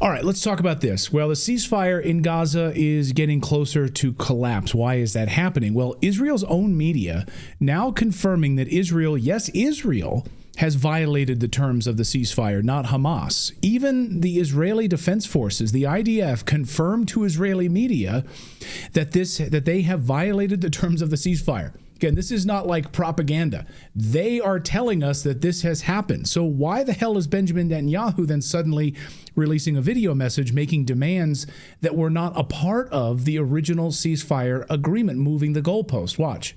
All right, let's talk about this. Well, the ceasefire in Gaza is getting closer to collapse. Why is that happening? Well, Israel's own media now confirming that Israel, yes, Israel, has violated the terms of the ceasefire, not Hamas. Even the Israeli Defense Forces, the IDF, confirmed to Israeli media that they have violated the terms of the ceasefire. Again, this is not like propaganda. They are telling us that this has happened. So why the hell is Benjamin Netanyahu then suddenly releasing a video message making demands that were not a part of the original ceasefire agreement, moving the goalpost? Watch.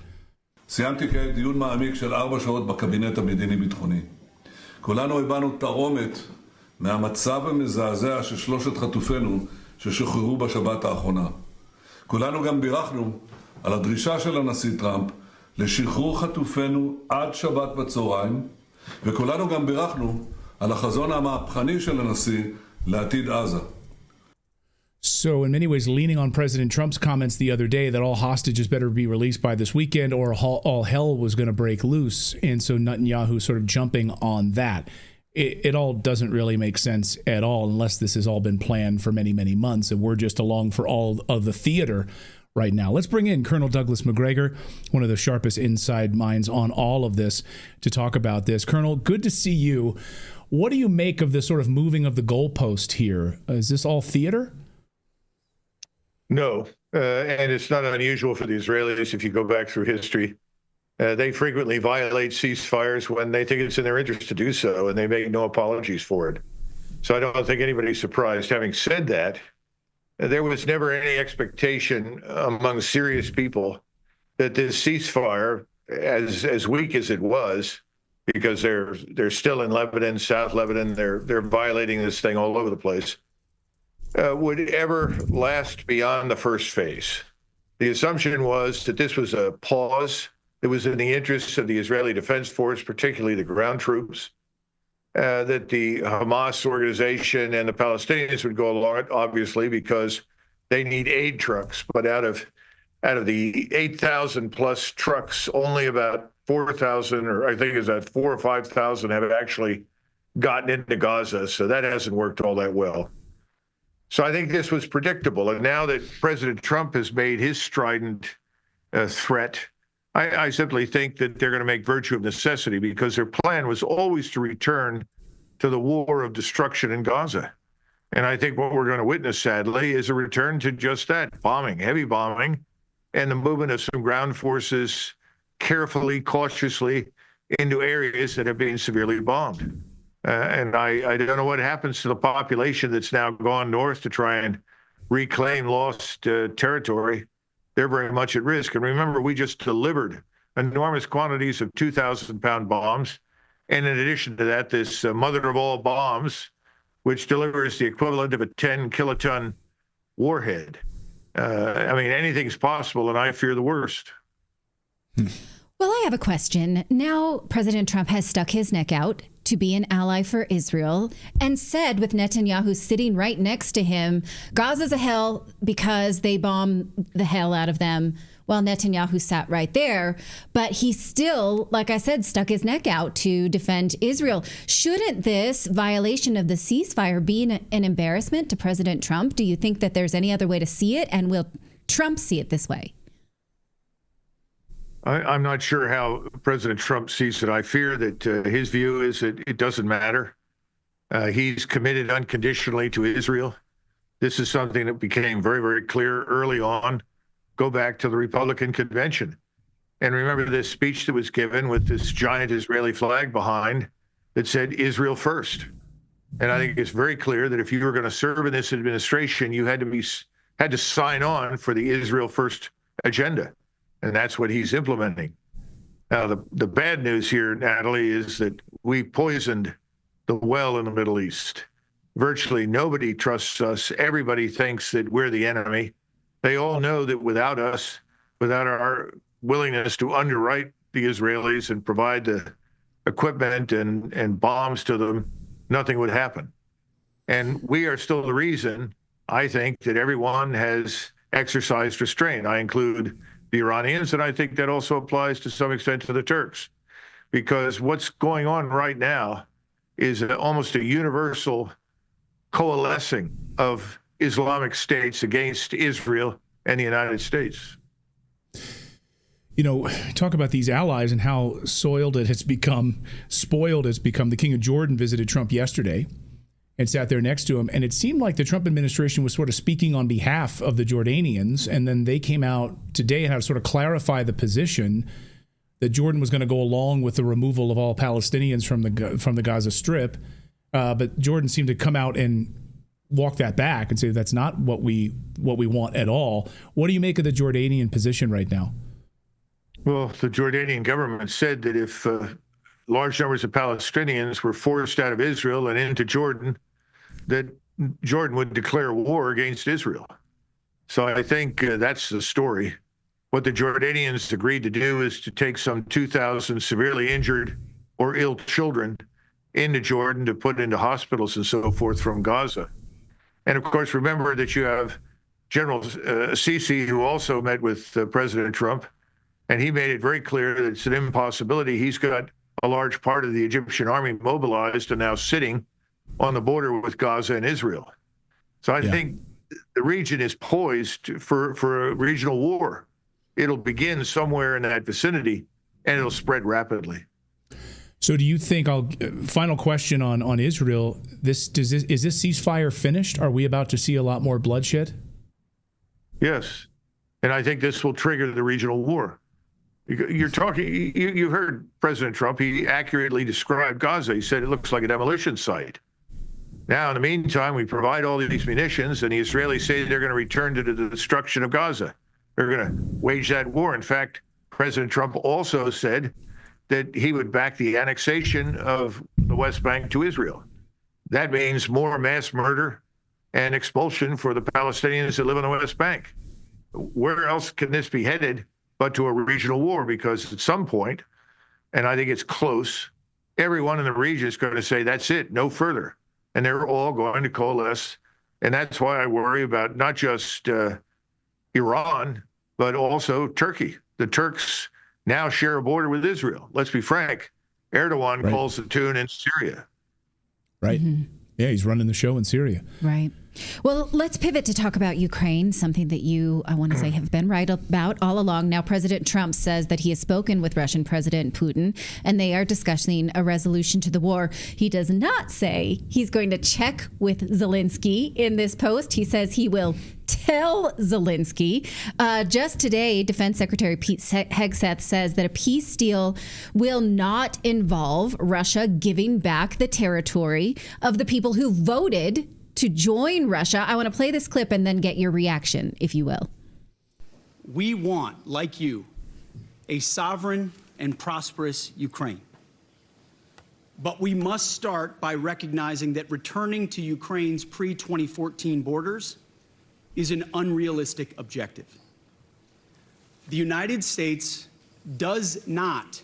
סיימתי כעת דיון מעמיק של 4 שעות בקבינט המדיני-ביטחוני. כולנו הבנו את העומק מהמצב המזעזע של 3 חטופינו ששוחררו בשבת האחרונה. כולנו גם בירכנו על הדרישה של הנשיא טראמפ לשחרור חטופינו עד שבת בצהריים, וכולנו גם בירכנו על החזון המהפכני של הנשיא לעתיד עזה. So in many ways, leaning on President Trump's comments the other day that all hostages better be released by this weekend or all hell was going to break loose. And so Netanyahu sort of jumping on that. It all doesn't really make sense at all unless this has all been planned for many, many months. And we're just along for all of the theater right now. Let's bring in Colonel Douglas Macgregor, one of the sharpest inside minds on all of this, to talk about this. Colonel, good to see you. What do you make of this sort of moving of the goalpost here? Is this all theater? No, and it's not unusual for the Israelis if you go back through history. They frequently violate ceasefires when they think it's in their interest to do so, and they make no apologies for it. So I don't think anybody's surprised. Having said that, there was never any expectation among serious people that this ceasefire, as weak as it was, because they're still in Lebanon, South Lebanon, they're violating this thing all over the place, would ever last beyond the first phase. The assumption was that this was a pause. It was in the interests of the Israeli Defense Force, particularly the ground troops, that the Hamas organization and the Palestinians would go along it, obviously, because they need aid trucks. But out of the 8,000 plus trucks, only about 4,000, or I think it's that 4,000 or 5,000 have actually gotten into Gaza. So that hasn't worked all that well. So I think this was predictable. And now that President Trump has made his strident threat, I simply think that they're going to make virtue of necessity, because their plan was always to return to the war of destruction in Gaza. And I think what we're going to witness, sadly, is a return to just that, bombing, heavy bombing, and the movement of some ground forces carefully, cautiously into areas that have been severely bombed. And I don't know what happens to the population that's now gone north to try and reclaim lost territory. They're very much at risk. And remember, we just delivered enormous quantities of 2,000-pound bombs. And in addition to that, this mother of all bombs, which delivers the equivalent of a 10-kiloton warhead. I mean, anything's possible, and I fear the worst. Well, I have a question. Now, President Trump has stuck his neck out to be an ally for Israel and said, with Netanyahu sitting right next to him, Gaza's a hell because they bomb the hell out of them. Well, Netanyahu sat right there, but he still, like I said, stuck his neck out to defend Israel. Shouldn't this violation of the ceasefire be an embarrassment to President Trump? Do you think that there's any other way to see it? And will Trump see it this way? I'm not sure how President Trump sees it. I fear that his view is that it doesn't matter. He's committed unconditionally to Israel. This is something that became very, very clear early on. Go back to the Republican convention. And remember this speech that was given with this giant Israeli flag behind that said Israel first. And I think it's very clear that if you were going to serve in this administration, you had to sign on for the Israel first agenda. And that's what he's implementing. Now, the bad news here, Natalie, is that we poisoned the well in the Middle East. Virtually nobody trusts us. Everybody thinks that we're the enemy. They all know that without us, without our willingness to underwrite the Israelis and provide the equipment and bombs to them, nothing would happen. And we are still the reason, I think, that everyone has exercised restraint. I include the Iranians, and I think that also applies to some extent to the Turks, because what's going on right now is almost a universal coalescing of Islamic states against Israel and the United States. You know, talk about these allies and how spoiled it's become. The King of Jordan visited Trump yesterday and sat there next to him. And it seemed like the Trump administration was sort of speaking on behalf of the Jordanians. And then they came out today and had to sort of clarify the position that Jordan was going to go along with the removal of all Palestinians from the Gaza Strip. But Jordan seemed to come out and walk that back and say that's not what we want at all. What do you make of the Jordanian position right now? Well, the Jordanian government said that if large numbers of Palestinians were forced out of Israel and into Jordan, that Jordan would declare war against Israel. So I think that's the story. What the Jordanians agreed to do is to take some 2,000 severely injured or ill children into Jordan to put into hospitals and so forth from Gaza. And of course, remember that you have General Sisi, who also met with President Trump, and he made it very clear that it's an impossibility. He's got a large part of the Egyptian army mobilized and now sitting on the border with Gaza and Israel. So I think the region is poised for a regional war. It'll begin somewhere in that vicinity, and it'll spread rapidly. So do you think, final question on Israel, is this ceasefire finished? Are we about to see a lot more bloodshed? Yes. And I think this will trigger the regional war. You heard President Trump, he accurately described Gaza. He said it looks like a demolition site. Now, in the meantime, we provide all these munitions, and the Israelis say they're going to return to the destruction of Gaza. They're going to wage that war. In fact, President Trump also said that he would back the annexation of the West Bank to Israel. That means more mass murder and expulsion for the Palestinians that live on the West Bank. Where else can this be headed but to a regional war? Because at some point, and I think it's close, everyone in the region is going to say, that's it, no further. And they're all going to coalesce. And that's why I worry about not just Iran, but also Turkey. The Turks now share a border with Israel. Let's be frank. Erdogan calls the tune in Syria. Right. Mm-hmm. Yeah, he's running the show in Syria. Right. Well, let's pivot to talk about Ukraine, something that you, I want to say, have been right about all along. Now, President Trump says that he has spoken with Russian President Putin, and they are discussing a resolution to the war. He does not say he's going to check with Zelensky in this post. He says he will tell Zelensky. Just today, Defense Secretary Pete Hegseth says that a peace deal will not involve Russia giving back the territory of the people who voted to join Russia. I want to play this clip and then get your reaction, if you will. We want, like you, a sovereign and prosperous Ukraine. But we must start by recognizing that returning to Ukraine's pre-2014 borders is an unrealistic objective. The United States does not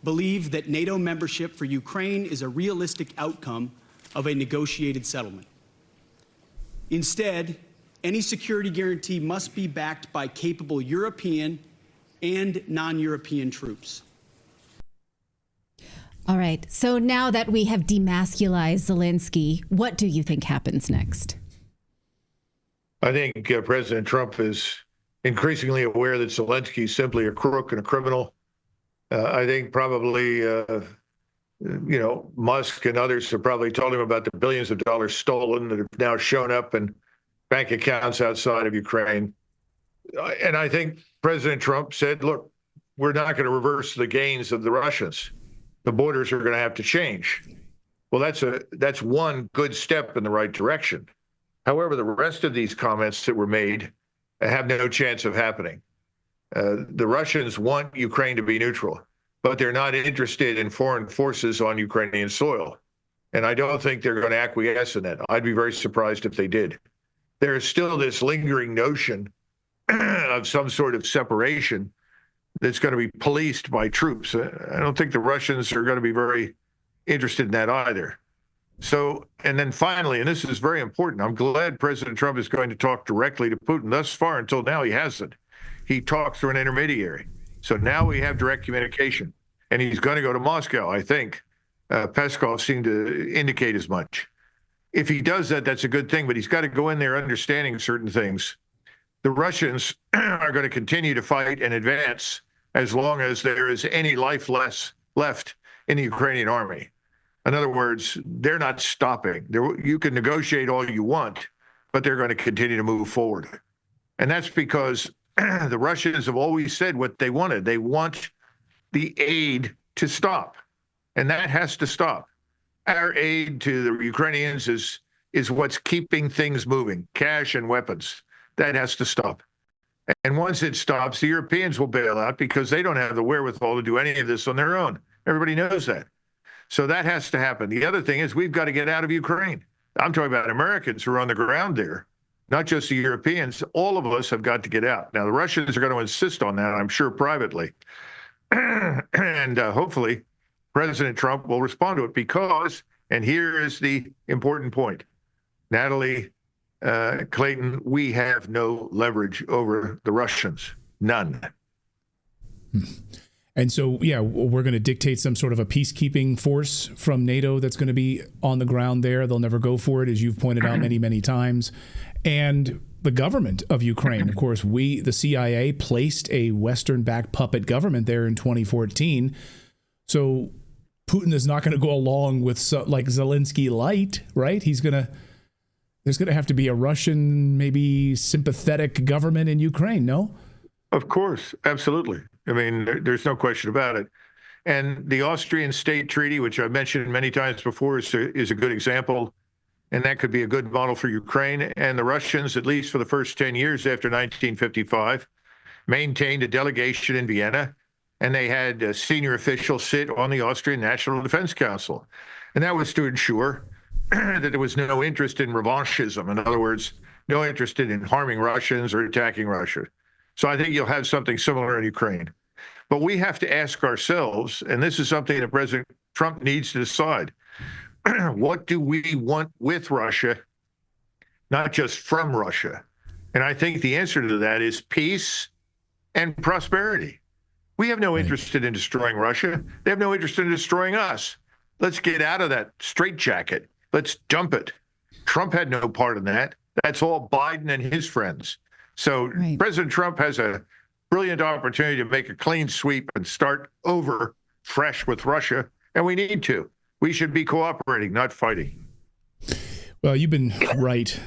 believe that NATO membership for Ukraine is a realistic outcome of a negotiated settlement. Instead, any security guarantee must be backed by capable European and non-European troops. All right. So now that we have demasculized Zelensky, what do you think happens next? I think President Trump is increasingly aware that Zelensky is simply a crook and a criminal. I think probably, Musk and others have probably told him about the billions of dollars stolen that have now shown up in bank accounts outside of Ukraine. And I think President Trump said, look, we're not going to reverse the gains of the Russians. The borders are going to have to change. Well, that's one good step in the right direction. However, the rest of these comments that were made have no chance of happening. The Russians want Ukraine to be neutral, but they're not interested in foreign forces on Ukrainian soil. And I don't think they're going to acquiesce in that. I'd be very surprised if they did. There is still this lingering notion of some sort of separation that's going to be policed by troops. I don't think the Russians are going to be very interested in that either. So, and then finally, and this is very important, I'm glad President Trump is going to talk directly to Putin. Thus far, until now, he hasn't. He talked through an intermediary. So now we have direct communication. And he's going to go to Moscow, I think. Peskov seemed to indicate as much. if he does that, that's a good thing, but he's got to go in there understanding certain things. The Russians are going to continue to fight and advance as long as there is any life left in the Ukrainian army. In other words, they're not stopping. You can negotiate all you want, but they're going to continue to move forward. And that's because the Russians have always said what they wanted. They want the aid to stop, and that has to stop. Our aid to the Ukrainians is what's keeping things moving, cash and weapons. That has to stop. And once it stops, the Europeans will bail out because they don't have the wherewithal to do any of this on their own. Everybody knows that. So that has to happen. The other thing is we've got to get out of Ukraine. I'm talking about Americans who are on the ground there, not just the Europeans. All of us have got to get out. Now, the Russians are going to insist on that, I'm sure, privately. And hopefully President Trump will respond to it because, and here is the important point, Natali, Clayton, we have no leverage over the Russians. None. And so, yeah, we're going to dictate some sort of a peacekeeping force from NATO that's going to be on the ground there. They'll never go for it, as you've pointed out many, many times. And the government of Ukraine, of course, the CIA placed a Western-backed puppet government there in 2014. So Putin is not going to go along with like Zelensky light, right? There's going to have to be a Russian, maybe sympathetic government in Ukraine, no? Of course, absolutely. I mean, there's no question about it. And the Austrian State Treaty, which I've mentioned many times before, is a good example. And that could be a good model for Ukraine. And the Russians, at least for the first 10 years after 1955, maintained a delegation in Vienna. And they had senior officials sit on the Austrian National Defense Council. And that was to ensure that there was no interest in revanchism. In other words, no interest in harming Russians or attacking Russia. So I think you'll have something similar in Ukraine. But we have to ask ourselves, and this is something that President Trump needs to decide, what do we want with Russia, not just from Russia? And I think the answer to that is peace and prosperity. We have no interest in destroying Russia. They have no interest in destroying us. Let's get out of that straitjacket. Let's dump it. Trump had no part in that. That's all Biden and his friends. So President Trump has a brilliant opportunity to make a clean sweep and start over fresh with Russia, and we need to. We should be cooperating, not fighting. Well, you've been right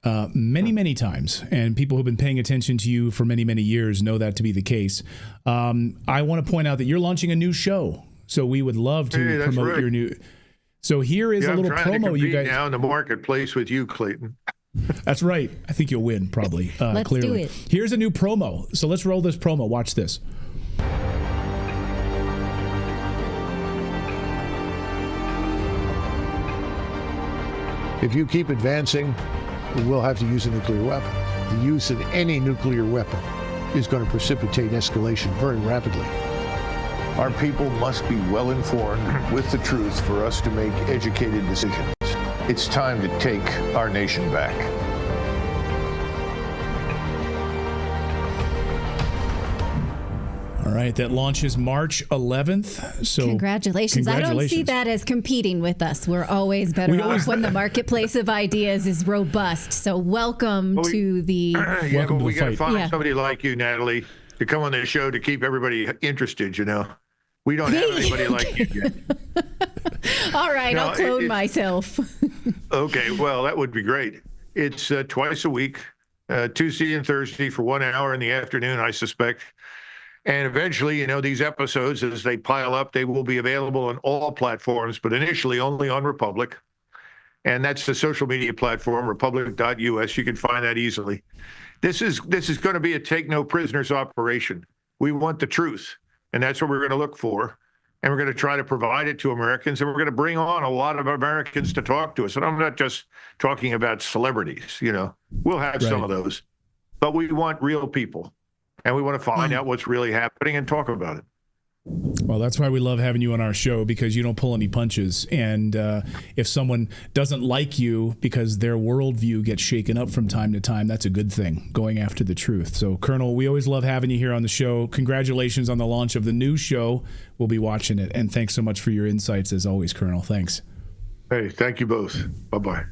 many, many times, and people who've been paying attention to you for many, many years know that to be the case. I want to point out that you're launching a new show, so we would love to promote your new. So here is a little promo you guys now in the marketplace with you, Clayton. That's right. I think you'll win, probably. Let's clearly. do it. Here's a new promo. So let's roll this promo. Watch this. If you keep advancing, we'll have to use a nuclear weapon. The use of any nuclear weapon is going to precipitate escalation very rapidly. Our people must be well informed with the truth for us to make educated decisions. It's time to take our nation back. All right, that launches March 11th. So congratulations. I don't see that as competing with us. We're always better off when the marketplace of ideas is robust. So welcome to the welcome to the fight. We got to find somebody like you, Natali, to come on this show to keep everybody interested, you know. We don't have anybody like you yet. All right, I'll clone myself. Okay, well, that would be great. It's twice a week, Tuesday and Thursday for 1 hour in the afternoon, I suspect. And eventually, you know, these episodes, as they pile up, they will be available on all platforms, but initially only on Republic. And that's the social media platform, republic.us. You can find that easily. This is going to be a take no prisoners operation. We want the truth, and that's what we're going to look for. And we're going to try to provide it to Americans, and we're going to bring on a lot of Americans to talk to us. And I'm not just talking about celebrities, you know. We'll have some of those. But we want real people, and we want to find out what's really happening and talk about it. Well, that's why we love having you on our show, because you don't pull any punches. And if someone doesn't like you because their worldview gets shaken up from time to time, that's a good thing, going after the truth. So, Colonel, we always love having you here on the show. Congratulations on the launch of the new show. We'll be watching it. And thanks so much for your insights, as always, Colonel. Thanks. Hey, thank you both. Bye-bye.